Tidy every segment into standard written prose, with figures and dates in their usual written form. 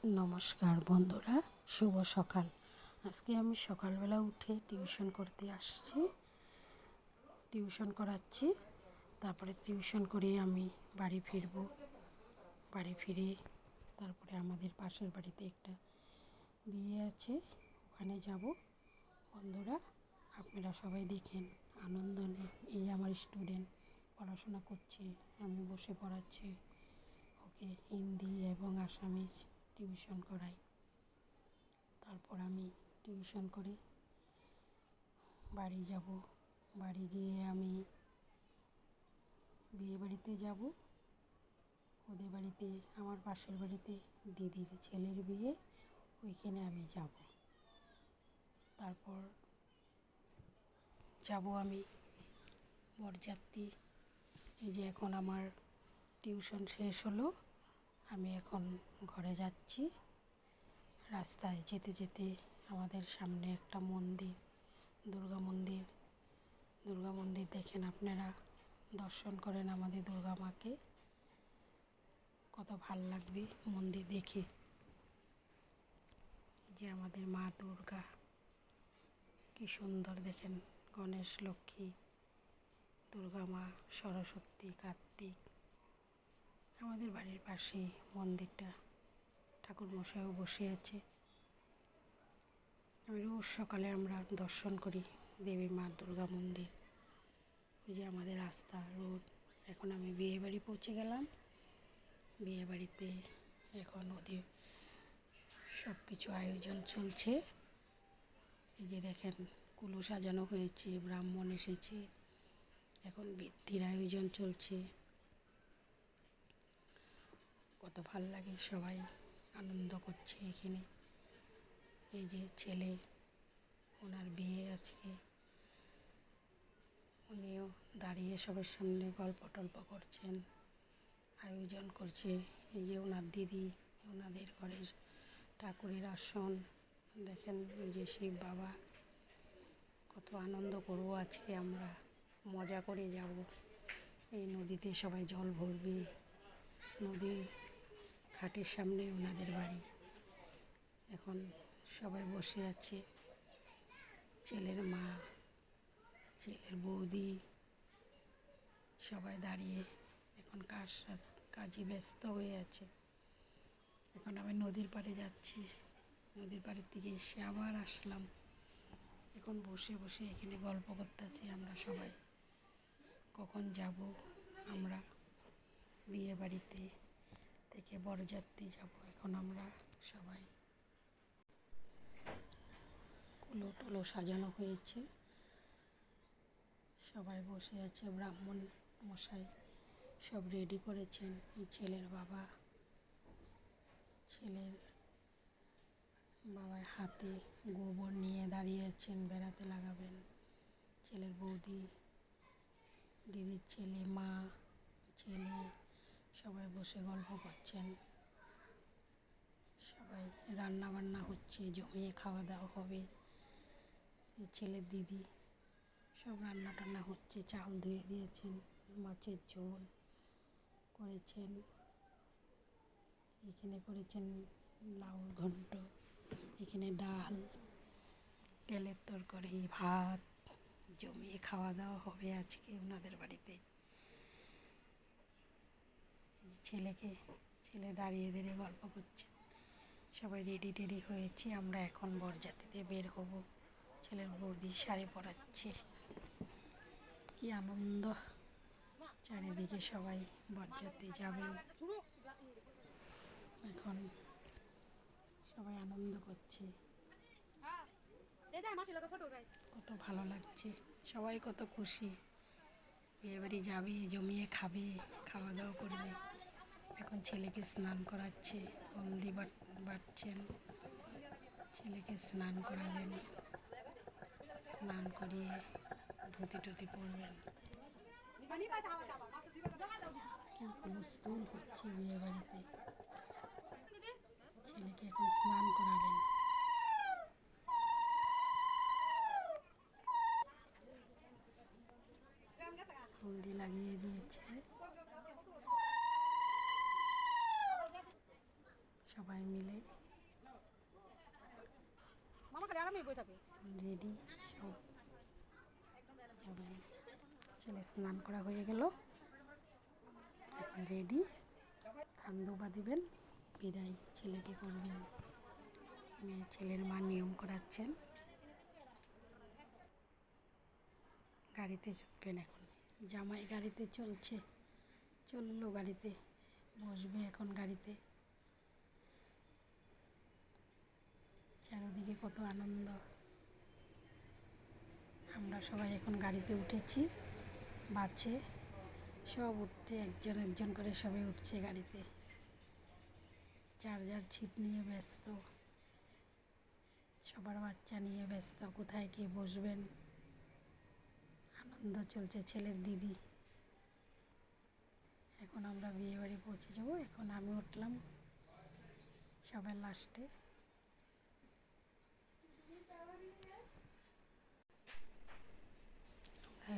নমস্কার বন্ধুরা, শুভ সকাল। আজকে আমি সকালবেলা উঠে টিউশন করতে আসছি, টিউশন করাচ্ছি। তারপরে টিউশন করে আমি বাড়ি ফিরব। বাড়ি ফিরে তারপরে আমাদের পাশের বাড়িতে একটা বিয়ে আছে, ওখানে যাব। বন্ধুরা, আপনারা সবাই দেখেন, আনন্দ নেন। এই আমার স্টুডেন্ট পড়াশোনা করছে, আমি বসে পড়াচ্ছি ওকে। হিন্দি এবং আসামিজ টিউশন করাই। তারপর আমি টিউশন করে বাড়ি যাব। বাড়ি গিয়ে আমি বিয়ে বাড়িতে যাব। ওদের বাড়িতে, আমার পাশের বাড়িতে দিদির ছেলের বিয়ে, ওইখানে আমি যাব। তারপর যাব আমি বরযাত্রী। এই যে এখন আমার টিউশন শেষ হলো, আমি এখন ঘরে যাচ্ছি। রাস্তায় যেতে যেতে আমাদের সামনে একটা মন্দির, দুর্গা মন্দির। দুর্গা মন্দির দেখেন আপনারা, দর্শন করেন আমাদের দুর্গা মাকে, কত ভাল লাগবে মন্দির দেখে। যে আমাদের মা দুর্গা কি সুন্দর দেখেন, গণেশ, লক্ষ্মী, দুর্গা মা, সরস্বতী, কার্তিক। আমাদের বাড়ির পাশে মন্দিরটা, ঠাকুরমশাইও বসে আছে। রোজ সকালে আমরা দর্শন করি দেবী মা দুর্গা মন্দির। ওই যে আমাদের রাস্তা, রোড। এখন আমি বিয়ে বাড়ি পৌঁছে গেলাম। বিয়ে বাড়িতে এখন ওদের সব কিছু আয়োজন চলছে। এই যে দেখেন, কুলো সাজানো হয়েছে, ব্রাহ্মণ এসেছে, এখন বৃদ্ধির আয়োজন চলছে। কত ভাল লাগে, সবাই আনন্দ করছে এখানে। এই যে ছেলে, ওনার বিয়ে আজকে, উনিও দাঁড়িয়ে সবার সামনে গল্প টল্প করছেন, আয়োজন করছে। এই যে ওনার দিদি, ওনাদের ঘরের ঠাকুরের আসন দেখেন। ওই যে শিব বাবা। কত আনন্দ করবো আজকে আমরা, মজা করে যাব। এই নদীতে সবাই জল ভরবে, নদীর ঘাটের সামনে ওনাদের বাড়ি। এখন সবাই বসে আছে, ছেলের মা, ছেলের বৌদি, সবাই দাঁড়িয়ে এখন কাজে ব্যস্ত হয়ে আছে। এখন আমি নদীর পাড়ে যাচ্ছি, নদীর পাড়ের থেকে এসে আবার আসলাম। এখন বসে বসে এখানে গল্প করতেছি আমরা সবাই, কখন যাব আমরা বিয়ে বাড়িতে থেকে বরযাত্রী যাব। এখন আমরা সবাই, কুলো টুলো সাজানো হয়েছে, সবাই বসে আছে। ব্রাহ্মণ মশাই সব রেডি করেছেন। এই ছেলের বাবা, ছেলের বাবার হাতে গোবর নিয়ে দাঁড়িয়ে আছেন, বেড়াতে লাগাবেন। ছেলের বৌদি, দিদির ছেলে, মা, ছেলে সবাই বসে গল্প করছেন। সবাই রান্না বান্না হচ্ছে, জমিয়ে খাওয়া দাওয়া হবে। এই ছেলের দিদি সব রান্না টান্না হচ্ছে, চাল ধুয়ে দিয়েছেন, মাছের ঝোল করেছেন, এখানে করেছেন লাউর ঘন্ট, এখানে ডাল, তেলের তরকারি, ভাত, জমিয়ে খাওয়া দাওয়া হবে আজকে ওনাদের বাড়িতে। ছেলে দাঁড়িয়ে দাঁড়িয়ে গল্প করছে। সবাই রেডি টেডি হয়েছি, আমরা এখন বরযাত্রীতে বের হব। ছেলের বৌদি শাড়ি পরাচ্ছে, কি আনন্দ। চারিদিকে সবাই বরযাত্রী যাবেন, এখন সবাই আনন্দ করছে। কত ভালো লাগছে, সবাই কত খুশি। বিয়ে বাড়ি যাবে, জমিয়ে খাবে, খাওয়া দাওয়া করবে। এখন ছেলেকে স্নান করাচ্ছে, হলদি বাটছেন, ছেলেকে স্নান করাবেন। স্নান করিয়ে ধুতি টুতি পরবেন। কি হুলস্থুল হচ্ছে বিয়ে বাড়িতে। ছেলেকে এখন স্নান করাবেন। হলদি লাগিয়ে দিয়েছে, সবাই মিলে রেডি সব যাবেন। ছেলে স্নান করা হয়ে গেল, এখন রেডি, ধান দুবা দিবেন, বিদায় ছেলেকে করবেন। ছেলের মা নিয়ম করাচ্ছেন, গাড়িতে চড়বেন। এখন জামাই গাড়িতে চললো গাড়িতে বসবে এখন গাড়িতে। চারিদিকে কত আনন্দ, আমরা সবাই এখন গাড়িতে উঠেছি, বাচ্চে সব উঠছে, একজন একজন করে সবাই উঠছে গাড়িতে, যার যার সিট নিয়ে ব্যস্ত, সবার বাচ্চা নিয়ে ব্যস্ত, কোথায় কে বসবেন, আনন্দ চলছে। ছেলের দিদি, এখন আমরা বিয়ে বাড়ি পৌঁছে যাব। এখন আমি উঠলাম সবার লাস্টে।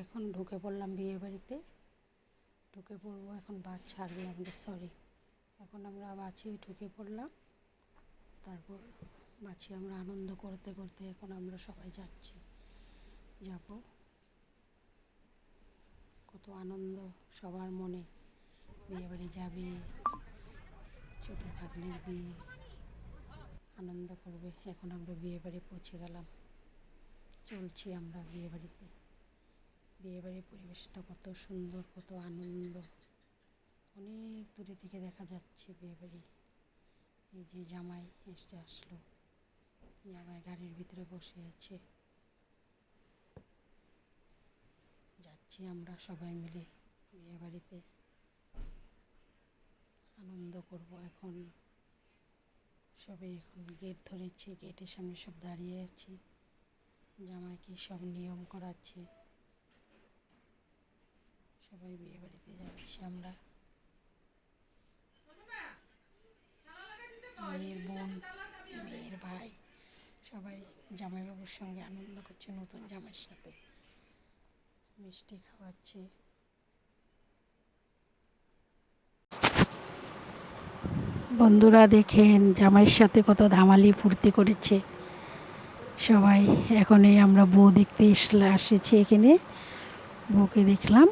এখন ঢুকে পড়লাম বিয়ে বাড়িতে, ঢুকে পড়বো এখন, বাস ছাড়বে আমাদের, সরি, এখন আমরা বাসে ঢুকে পড়লাম। তারপর বাসে আমরা আনন্দ করতে করতে এখন আমরা সবাই যাব। কত আনন্দ সবার মনে, বিয়ে বাড়ি যাবে, ছোটো ভাগ্নের বিয়ে, আনন্দ করবে। এখন আমরা বিয়ে বাড়ি পৌঁছে গেলাম, চলছি আমরা বিয়ে বাড়িতে। বিয়েবাড়ির পরিবেশটা কত সুন্দর, কত আনন্দ, অনেক দূরে থেকে দেখা যাচ্ছে বিয়েবাড়ি। এই যে জামাই আসলো, জামাই গাড়ির ভিতরে বসে আছে, যাচ্ছি আমরা সবাই মিলে বিয়েবাড়িতে, আনন্দ করব। এখন সবাই এখন গেট ধরেছে, গেটের সামনে সব দাঁড়িয়ে আছি, জামাইকে সব নিয়ম করাচ্ছে, সবাই বিয়ে বাড়িতে যাচ্ছি আমরা। মেয়ের বোন, মেয়ের ভাই সবাই জামাইবাবুর সঙ্গে আনন্দ করছে, নতুন জামাইয়ের সাথে মিষ্টি খাওয়াচ্ছে। বন্ধুরা দেখেন জামাইয়ের সাথে কত ধামালি ফুর্তি করেছে সবাই। এখন এই আমরা বউ দেখতে এসেছি এখানে, বউকে দেখলাম।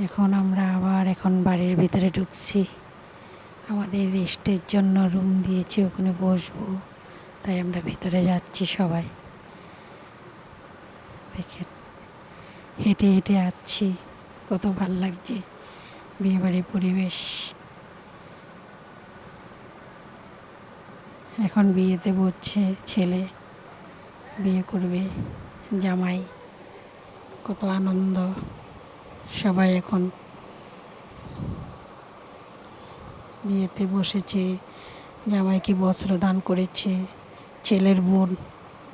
এখন আমরা আবার এখন বাড়ির ভিতরে ঢুকছি, আমাদের রেস্টের জন্য রুম দিয়েছে, ওখানে বসবো, তাই আমরা ভিতরে যাচ্ছি সবাই। দেখেন হেঁটে হেঁটে আসছি, কত ভাল লাগছে বিয়েবাড়ির পরিবেশ। এখন বিয়েতে বসছে ছেলে, বিয়ে করবে জামাই, কত আনন্দ সবাই। এখন বিয়েতে বসেছে, জামাইকে বস্ত্র দান করেছে, ছেলের বোন,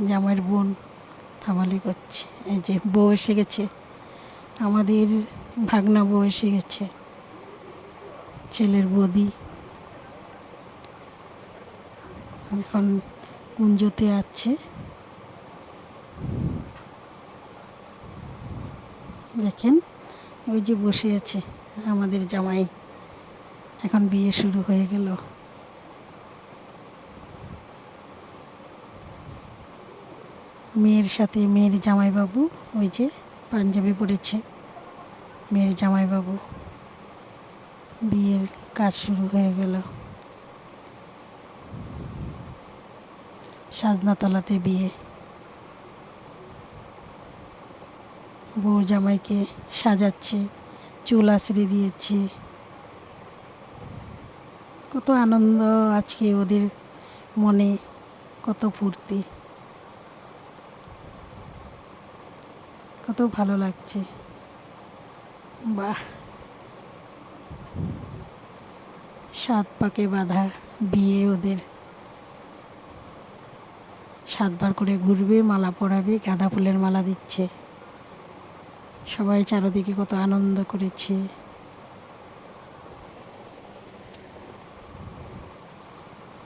জামাইয়ের বোন ধামালি করছে। এই যে বউ এসে গেছে, আমাদের ভাগনা বউ এসে গেছে, ছেলের বৌদি। এখন কুঞ্জতে আছে, দেখেন ওই যে বসে আছে আমাদের জামাই। এখন বিয়ে শুরু হয়ে গেল। মেয়ের সাথে মেয়ের জামাইবাবু, ওই যে পাঞ্জাবি পরেছে মেয়ের জামাইবাবু। বিয়ের কাজ শুরু হয়ে গেল। সাজনাতলাতে বিয়ে, বউ জামাইকে সাজাচ্ছে, চুল আঁচড়ে দিয়েছে, কত আনন্দ আজকে ওদের মনে, কত ফুর্তি, কত ভালো লাগছে। বাহ, 7 পাকে বাঁধা বিয়ে ওদের, 7 বার করে ঘুরবে, মালা পরাবে, গাঁদা ফুলের মালা দিচ্ছে, সবাই চারদিকে কত আনন্দ করেছে।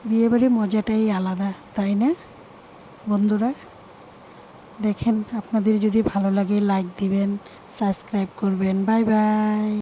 বিয়েবাড়ির মজাটাই আলাদা, তাই না বন্ধুরা? দেখেন, আপনাদের যদি ভালো লাগে লাইক দিবেন, সাবস্ক্রাইব করবেন। Bye bye.